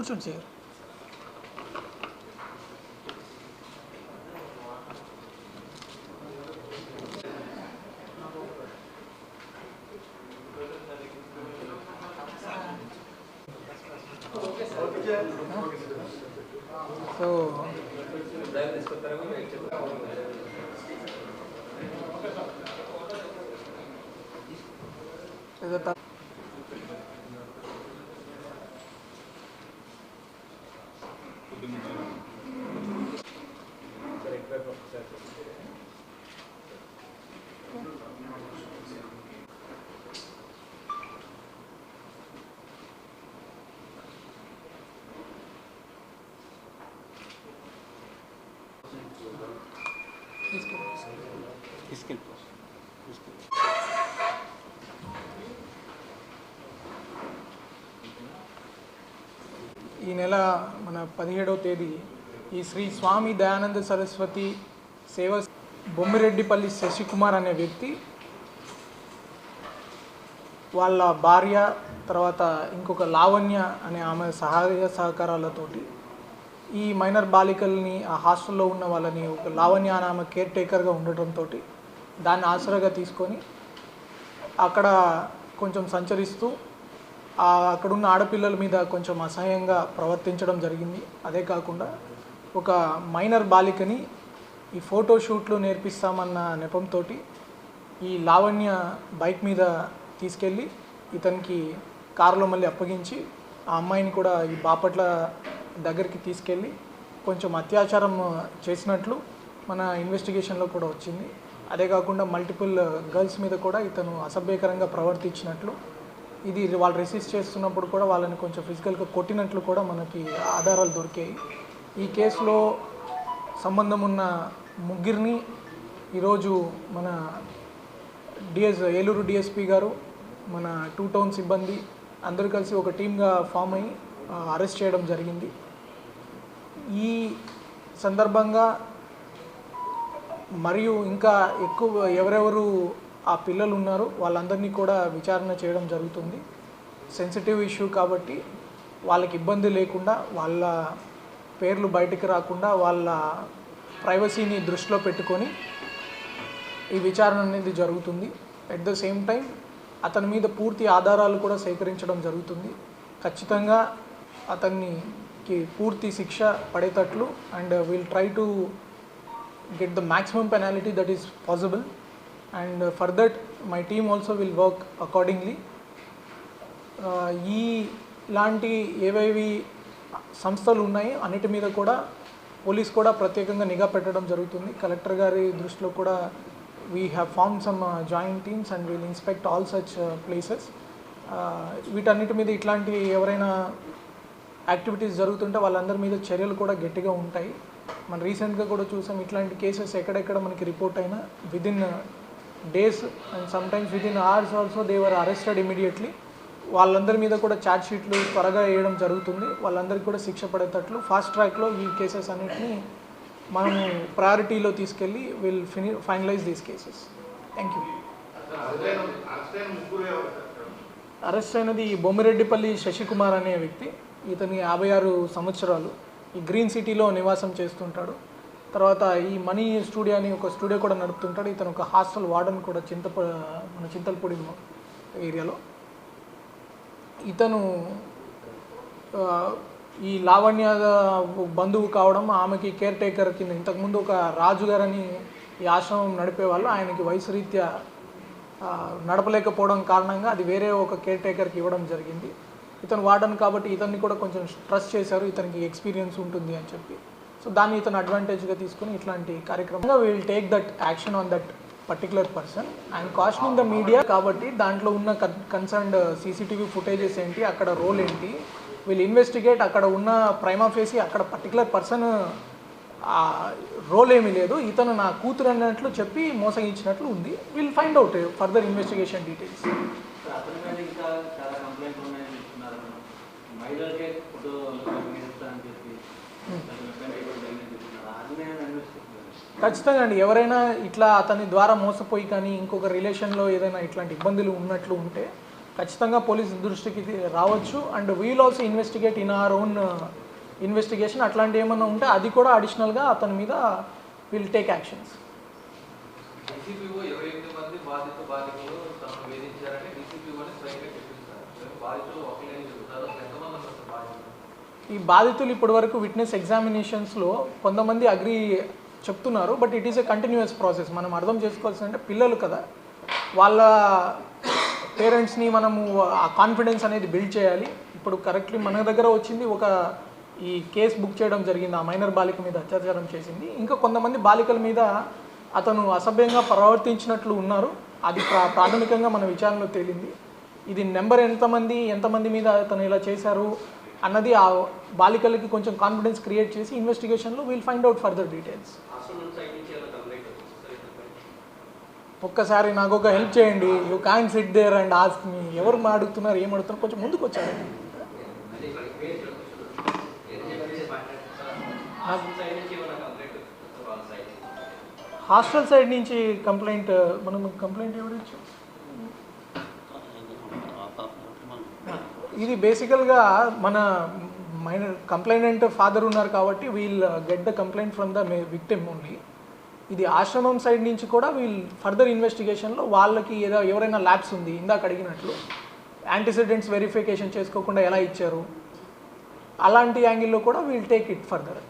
కూర్చోండి sir. So ఈ నెల మన 17వ తేదీ ఈ శ్రీ స్వామి దయానంద సరస్వతి సేవ బొమ్మిరెడ్డిపల్లి శశికుమార్ అనే వ్యక్తి వాళ్ళ భార్య తర్వాత ఇంకొక లావణ్య అనే ఆమె సహాయ సహకారాలతోటి ఈ మైనర్ బాలికల్ని ఆ హాస్టల్లో ఉన్న వాళ్ళని ఒక లావణ్య అనే ఆమె కేర్ టేకర్గా ఉండటంతో దాన్ని ఆసరాగా తీసుకొని అక్కడ కొంచెం సంచరిస్తూ అక్కడున్న ఆడపిల్లల మీద కొంచెం అసహ్యంగా ప్రవర్తించడం జరిగింది. అదే కాకుండా ఒక మైనర్ బాలికని ఈ ఫోటోషూట్లు నేర్పిస్తామన్న నెపంతో ఈ లావణ్య బైక్ మీద తీసుకెళ్ళి ఇతనికి కారులో మళ్ళీ అప్పగించి ఆ అమ్మాయిని కూడా ఈ బాపట్ల దగ్గరికి తీసుకెళ్ళి కొంచెం అత్యాచారం చేసినట్లు మన ఇన్వెస్టిగేషన్లో కూడా వచ్చింది. అదే కాకుండా మల్టిపుల్ గర్ల్స్ మీద కూడా ఇతను అసభ్యకరంగా ప్రవర్తించినట్లు, ఇది వాళ్ళు రెసిస్ట్ చేస్తున్నప్పుడు కూడా వాళ్ళని కొంచెం ఫిజికల్గా కొట్టినట్లు కూడా మనకి ఆధారాలు దొరికాయి. ఈ కేసులో సంబంధం ఉన్న ముగ్గురిని ఈరోజు మన ఏలూరు డిఎస్పీ గారు, మన 2 టౌన్ సిబ్బంది అందరూ కలిసి ఒక టీమ్గా ఫామ్ అయ్యి అరెస్ట్ చేయడం జరిగింది. ఈ సందర్భంగా మరియు ఇంకా ఎక్కువ ఎవరెవరు ఆ పిల్లలు ఉన్నారో వాళ్ళందరినీ కూడా విచారణ చేయడం జరుగుతుంది. సెన్సిటివ్ ఇష్యూ కాబట్టి వాళ్ళకి ఇబ్బంది లేకుండా, వాళ్ళ పేర్లు బయటికి రాకుండా, వాళ్ళ ప్రైవసీని దృష్టిలో పెట్టుకొని ఈ విచారణ అనేది జరుగుతుంది. అట్ ద సేమ్ టైం అతని మీద పూర్తి ఆధారాలు కూడా సేకరించడం జరుగుతుంది. ఖచ్చితంగా అతనికి పూర్తి శిక్ష పడేటట్లు and will try to get the maximum penalty that is possible, and for that my team also will work accordingly. ఇలాంటి ఏవేవి సంస్థలు ఉన్నాయి అన్నిటి మీద కూడా పోలీస్ కూడా ప్రత్యేకంగా నిఘా పెట్టడం జరుగుతుంది. కలెక్టర్ గారి దృష్టిలో కూడా we have formed some joint teams and will inspect all such places. వీటన్నిటి మీద ఇట్లాంటి ఎవరైనా యాక్టివిటీస్ జరుగుతుంటే వాళ్ళందరి మీద చర్యలు కూడా గట్టిగా ఉంటాయి. మనం రీసెంట్గా కూడా చూసాం ఇట్లాంటి కేసెస్ ఎక్కడెక్కడ మనకి రిపోర్ట్ అయినా within days and sometimes within hours also they were arrested immediately. వాళ్ళందరి మీద కూడా ఛార్జ్ షీట్లు త్వరగా వేయడం జరుగుతుంది. వాళ్ళందరికీ కూడా శిక్ష పడేటట్లు ఫాస్ట్ ట్రాక్లో ఈ కేసెస్ అన్నిటిని మనము ప్రయారిటీలో తీసుకెళ్ళి will finalize these cases. Thank you. Arrest అయినది బొమ్మిరెడ్డిపల్లి శశికుమార్ అనే వ్యక్తి. ఇతని 56 సంవత్సరాలు. ఈ గ్రీన్ సిటీలో నివాసం చేస్తుంటాడు. తర్వాత ఈ మనీ స్టూడియో అని ఒక స్టూడియో కూడా నడుపుతుంటాడు. ఇతను ఒక హాస్టల్ వార్డెన్ కూడా మన చింతలపూడి ఏరియాలో. ఇతను ఈ లావణ్య బంధువు కావడం, ఆమెకి కేర్ టేకర్ కింద ఇంతకుముందు ఒక రాజు గారని ఈ ఆశ్రమం నడిపేవాళ్ళు, ఆయనకి వయసు రీత్యా నడపలేకపోవడం కారణంగా అది వేరే ఒక కేర్ టేకర్కి ఇవ్వడం జరిగింది. ఇతను వార్డన్ కాబట్టి ఇతన్ని కూడా కొంచెం ట్రస్ట్ చేశారు, ఇతనికి ఎక్స్పీరియన్స్ ఉంటుంది అని చెప్పి. సో దాన్ని ఇతను అడ్వాంటేజ్గా తీసుకుని ఇట్లాంటి కార్యక్రమంగా will take that action on that particular person and cautioning the media. కాబట్టి దాంట్లో ఉన్న కన్సర్న్డ్ సీసీటీవీ ఫుటేజెస్ ఏంటి, అక్కడ రోల్ ఏంటి, విల్ ఇన్వెస్టిగేట్. అక్కడ ఉన్న ప్రైమా ఫేసి అక్కడ పర్టికులర్ పర్సన్ రోల్ ఏమీ లేదు, ఇతను నా కూతురు అన్నట్లు చెప్పి మోసగించినట్లు ఉంది. Will find out further investigation details. ఖచ్చితంగా అండి. ఎవరైనా ఇట్లా అతని ద్వారా మోసపోయి కానీ ఇంకొక రిలేషన్లో ఏదైనా ఇట్లాంటి ఇబ్బందులు ఉన్నట్లు ఉంటే ఖచ్చితంగా పోలీస్ దృష్టికి ఇది రావచ్చు. And we'll also investigate in our own investigation. అట్లాంటి ఏమన్నా ఉంటే అది కూడా అడిషనల్గా అతని మీద విల్ టేక్ యాక్షన్స్. ఈ బాధితులు ఇప్పటి వరకు విట్నెస్ ఎగ్జామినేషన్స్లో కొంతమంది అగ్రి చెప్తున్నారు, but it is a continuous process. మనం అర్థం చేసుకోవాల్సిందంటే పిల్లలు కదా, వాళ్ళ పేరెంట్స్ని మనము ఆ కాన్ఫిడెన్స్ అనేది బిల్డ్ చేయాలి. ఇప్పుడు కరెక్ట్లీ మన దగ్గర వచ్చింది ఒక ఈ కేసు బుక్ చేయడం జరిగింది, ఆ మైనర్ బాలిక మీద అత్యాచారం చేసింది. ఇంకా కొంతమంది బాలికల మీద అతను అసభ్యంగా ప్రవర్తించినట్లు ఉన్నారు. అది ప్రాథమికంగా మన విచారణలో తేలింది. ఇది నెంబర్ ఎంతమంది మీద అతను ఇలా చేశారు అన్నది ఆ బాలికలకి కొంచెం కాన్ఫిడెన్స్ క్రియేట్ చేసి ఇన్వెస్టిగేషన్లో will find out further details. ఒక్కసారి నాకు ఒక హెల్ప్ చేయండి. You can sit there and ask me. ఎవరు అడుగుతున్నారు, ఏం అడుగుతున్నారు, కొంచెం ముందుకు వచ్చారు. హాస్టల్ సైడ్ నుంచి కంప్లైంట్ ఎవరు ఇచ్చారు? ఇది బేసికల్గా మన మైనర్ కంప్లైనెంట్ ఫాదర్ ఉన్నారు కాబట్టి we'll get the complaint from the victim only. ఇది ఆశ్రమం సైడ్ నుంచి కూడా వీల్ ఫర్దర్ ఇన్వెస్టిగేషన్లో వాళ్ళకి ఎవరైనా ల్యాబ్స్ ఉంది, ఇందాక అడిగినట్లు యాంటీసిడెంట్స్ వెరిఫికేషన్ చేసుకోకుండా ఎలా ఇచ్చారు, అలాంటి యాంగిల్లో కూడా వీల్ టేక్ ఇట్ ఫర్దర్.